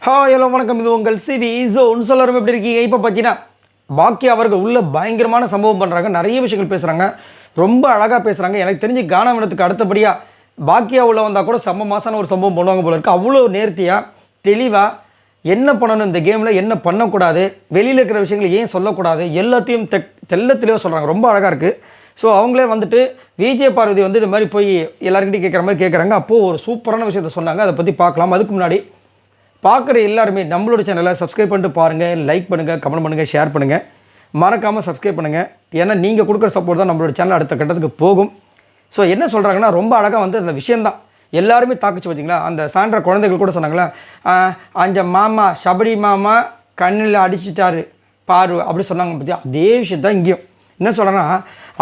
Hello வணக்கம், இது உங்கள் சிவி ஜோன். சொல்லரும் எப்படி இருக்கீங்க? இப்போ பார்த்தீங்கன்னா பாக்கி அவர்கள் உள்ள பயங்கரமான சம்பவம் பண்ணுறாங்க, நிறைய விஷயங்கள் பேசுகிறாங்க, ரொம்ப அழகாக பேசுகிறாங்க. எனக்கு தெரிஞ்சு கானாவினத்துக்கு அடுத்தபடியாக பாக்கியா உள்ள வந்தால் கூட செம்ம மாசான ஒரு சம்பவம் பண்ணுவாங்க போல இருக்குது. அவ்வளோ நேர்த்தியாக தெளிவாக என்ன பண்ணணும், இந்த கேமில் என்ன பண்ணக்கூடாது, வெளியில் இருக்கிற விஷயங்களை ஏன் சொல்லக்கூடாது, எல்லாத்தையும் தெளிவாக சொல்கிறாங்க. ரொம்ப அழகாக இருக்குது. ஸோ அவங்களே வந்துட்டு விஜய் பார்வதி வந்து இது மாதிரி போய் எல்லாருக்கிட்டையும் கேட்குற மாதிரி கேட்குறாங்க. அப்போது ஒரு சூப்பரான விஷயத்த சொன்னாங்க, அதை பற்றி பார்க்கலாம். அதுக்கு முன்னாடி பார்க்குற எல்லாருமே நம்மளோட சேனலை சப்ஸ்கிரைப் பண்ணிட்டு பாருங்கள், லைக் பண்ணுங்கள், கமெண்ட் பண்ணுங்கள், ஷேர் பண்ணுங்கள், மறக்காமல் சப்ஸ்கிரைப் பண்ணுங்கள். ஏன்னா நீங்கள் கொடுக்குற சப்போர்ட் தான் நம்மளோட சேனல் அடுத்த கட்டத்துக்கு போகும். ஸோ என்ன சொல்கிறாங்கன்னா, ரொம்ப அழகாக வந்து அந்த விஷயந்தான் எல்லாருமே தாக்குச்சு. பார்த்தீங்களா, அந்த சான்ற குழந்தைகள் கூட சொன்னாங்களே, அந்த மாமா சபரி மாமா கண்ணில் அடிச்சிட்டாரு பாரு அப்படி சொன்னாங்க. பற்றி அதே விஷயம் தான் இங்கேயும் என்ன சொல்கிறேன்னா,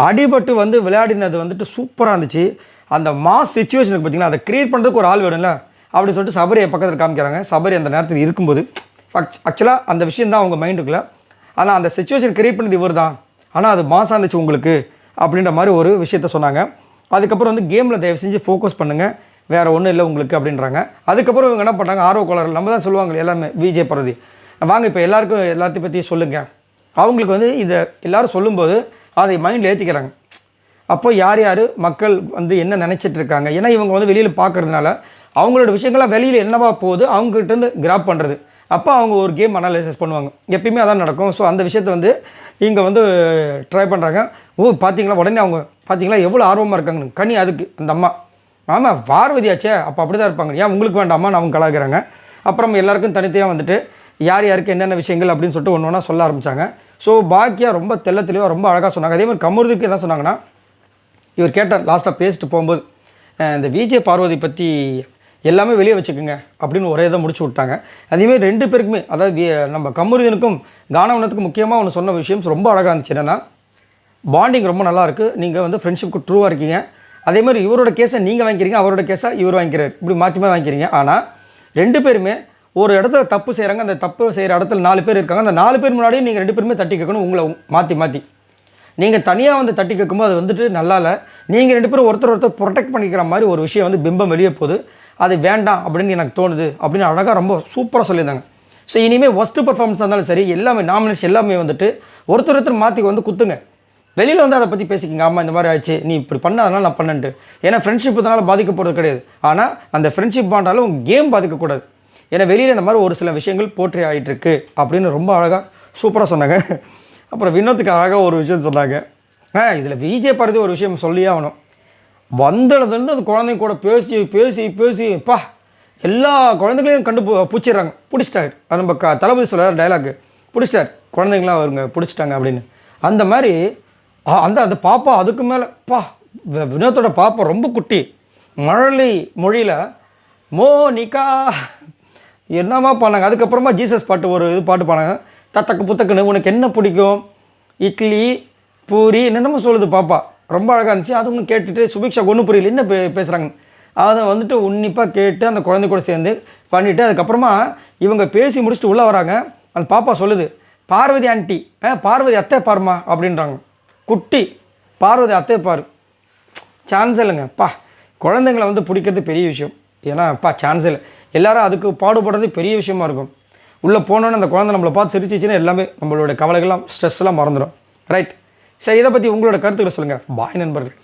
அடிபட்டு வந்து விளையாடினது வந்துட்டு சூப்பராக இருந்துச்சு. அந்த மாஸ் சிச்சுவேஷனுக்கு பார்த்தீங்கன்னா, அதை க்ரியேட் பண்ணுறதுக்கு ஒரு ஆள் வேணும்ல, அப்படி சொல்லிட்டு சபரியை பக்கத்தில் காமிக்கிறாங்க. சபரி அந்த நேரத்தில் இருக்கும்போது ஆக்சுவலாக அந்த விஷயம் தான் அவங்க மைண்டுக்குள்ள. ஆனால் அந்த சிச்சுவேஷன் க்ரியேட் பண்ணது இவர் தான், ஆனால் அது மாசாக இருந்துச்சு உங்களுக்கு அப்படின்ற மாதிரி ஒரு விஷயத்த சொன்னாங்க. அதுக்கப்புறம் வந்து கேமில் தயவு செஞ்சு ஃபோக்கஸ் பண்ணுங்கள், வேறு ஒன்றும் இல்லை உங்களுக்கு அப்படின்றாங்க. அதுக்கப்புறம் இவங்க என்ன பண்ணுறாங்க, ஆர்வ கோளாறு நம்ம தான் சொல்லுவாங்க எல்லாமே விஜய் பார்வதி, வாங்க இப்போ எல்லாருக்கும் எல்லாத்தையும் பற்றி சொல்லுங்கள். அவங்களுக்கு வந்து இதை எல்லோரும் சொல்லும்போது அதை மைண்டில் ஏற்றிக்கிறாங்க. அப்போ யார் யார் மக்கள் வந்து என்ன நினச்சிட்டு இருக்காங்க, ஏன்னா இவங்க வந்து வெளியில் பார்க்குறதுனால அவங்களோட விஷயங்கள்லாம் வெளியில் என்னவா போகுது அவங்ககிட்டருந்து கிராப் பண்ணுறது. அப்போ அவங்க ஒரு கேம் அனாலிசிஸ் பண்ணுவாங்க, எப்பயுமே அதான் நடக்கும். ஸோ அந்த விஷயத்தை வந்து இங்கே வந்து ட்ரை பண்ணுறாங்க. பார்த்தீங்களா, உடனே அவங்க பார்த்தீங்களா எவ்வளோ ஆர்வமாக இருக்காங்கன்னு. கனி அதுக்கு அந்த அம்மா ஆமாம் பார்வதியாச்சே, அப்போ அப்படி தான் இருப்பாங்க, ஏன் உங்களுக்கு வேண்டாமான்னு அவங்க கலாய்க்கிறாங்க. அப்புறம் எல்லாருக்கும் தனித்தனியாக வந்துட்டு யார் யாருக்கு என்னென்ன விஷயங்கள் அப்படின்னு சொல்லிட்டு ஒன்று ஒன்றா சொல்ல ஆரம்பித்தாங்க. ஸோ பாக்கியா ரொம்ப தெளிவாக ரொம்ப அழகாக சொன்னாங்க. அதே மாதிரி கமருதுக்கு என்ன சொன்னாங்கன்னா, இவர் கேட்டார் லாஸ்ட்டாக பேசிட்டு போகும்போது, இந்த விஜய் பார்வதி பற்றி எல்லாமே வெளியே வச்சுக்கோங்க அப்படின்னு ஒரே இதை முடிச்சு விட்டாங்க. அதேமாதிரி ரெண்டு பேருக்குமே, அதாவது நம்ம கமருதீனுக்கும் கானவனத்துக்கும் முக்கியமாக ஒன்று சொன்ன விஷயம் ரொம்ப அழகாக இருந்துச்சு. என்னென்னா, பாண்டிங் ரொம்ப நல்லாயிருக்கு, நீங்கள் வந்து ஃப்ரெண்ட்ஷிப்க்கு ட்ரூவாக இருக்கீங்க. அதே மாதிரி இவரோட கேஸை நீங்கள் வாங்கிக்கிறீங்க, அவரோட கேஸை இவர் வாங்கிக்கிறார், இப்படி மாற்றி வாங்கிக்கிறீங்க. ஆனால் ரெண்டு பேருமே ஒரு இடத்துல தப்பு செய்கிறாங்க, அந்த தப்பு செய்கிற இடத்துல 4 பேர் இருக்காங்க. அந்த 4 பேர் முன்னாடியும் நீங்கள் 2 பேருமே தட்டி கேட்கணும். உங்களை மாற்றி நீங்கள் தனியாக வந்து தட்டி கேட்கும்போது அது வந்துட்டு நல்லா இல்லை. நீங்கள் 2 பேரும் ஒருத்தர் ப்ரொடெக்ட் பண்ணிக்கிற மாதிரி ஒரு விஷயம் வந்து பிம்பம் வெளியே போகுது, அது வேண்டாம் அப்படின்னு எனக்கு தோணுது அப்படின்னு அழகாக ரொம்ப சூப்பராக சொல்லியிருந்தாங்க. ஸோ இனிமேல் ஒஸ்ட்டு பர்ஃபார்மன்ஸ் இருந்தாலும் சரி, எல்லாமே நாமினேஷன் எல்லாமே வந்துட்டு ஒருத்தர் மாற்றி வந்து குத்துங்க, வெளியில் வந்து அதை பற்றி பேசிக்கிங்க. ஆமாம் இந்த மாதிரி ஆயிடுச்சு, நீ இப்படி பண்ண அதனால் நான் பண்ணன்ட்டு. ஏன்னா ஃப்ரெண்ட்ஷிப் இதனால் பாதிக்கப்படுறது கிடையாது, ஆனால் அந்த ஃப்ரெண்ட்ஷிப் பாண்டாலும் கேம் பாதிக்கக்கூடாது. ஏன்னா வெளியில் இந்த மாதிரி ஒரு சில விஷயங்கள் போற்றி ஆகிட்டுருக்கு அப்படின்னு ரொம்ப அழகாக சூப்பராக சொன்னாங்க. அப்புறம் வினோத்துக்கு அழகாக ஒரு விஷயம் சொன்னாங்க. இதில் விஜய் பார்வதி ஒரு விஷயம் சொல்லியே ஆகணும். வந்ததுலேருந்து அந்த குழந்தைங்க கூட பேசி பேசி பேசி பா எல்லா குழந்தைங்களையும் பிடிச்சிடுறாங்க, பிடிச்சிட்டாரு. அது நம்ம தளபதி சொல்கிறார் டைலாக்கு, பிடிச்சிட்டார் குழந்தைங்களாம் அவருங்க பிடிச்சிட்டாங்க அப்படின்னு. அந்த மாதிரி அந்த பாப்பா அதுக்கு மேலே வினோத்தோட பாப்பா ரொம்ப குட்டி, மழலை மொழியில் மோனிகா என்னமா பண்ணாங்க. அதுக்கப்புறமா ஜீசஸ் பாட்டு ஒரு பாட்டு பாடாங்க, தத்தக்கு புத்தக்குன்னு உனக்கு என்ன பிடிக்கும், இட்லி பூரி என்னென்னமோ சொல்லுது பாப்பா, ரொம்ப அழகாக இருந்துச்சு. அதுவும் கேட்டுட்டு சுபிக்ஷா ஒன்றும் புரியல என்ன பேசுகிறாங்க, அதை வந்துட்டு உன்னிப்பாக கேட்டு அந்த குழந்தை கூட சேர்ந்து பண்ணிவிட்டு அதுக்கப்புறமா இவங்க பேசி முடிச்சுட்டு உள்ளே வராங்க. அந்த பாப்பா சொல்லுது, பார்வதி ஆண்டி, பார்வதி அத்தை பாருமா அப்படின்றாங்க. குட்டி பார்வதி அத்தை பாரு, சான்ஸ் இல்லைங்க. குழந்தைங்களை வந்து பிடிக்கிறது பெரிய விஷயம். ஏன்னா சான்ஸ் இல்லை, எல்லோரும் அதுக்கு பாடுபடுறது பெரிய விஷயமா இருக்கும். உள்ளே போனோன்னு அந்த குழந்தை நம்மளை பார்த்து சிரிச்சிச்சின்னா எல்லாமே நம்மளோட கவலைகள்லாம் ஸ்ட்ரெஸ்லாம் மறந்துடும். ரைட், சரி, இதை பற்றி உங்களோட கருத்துக்களை சொல்லுங்கள். பாய் நண்பர்கள்.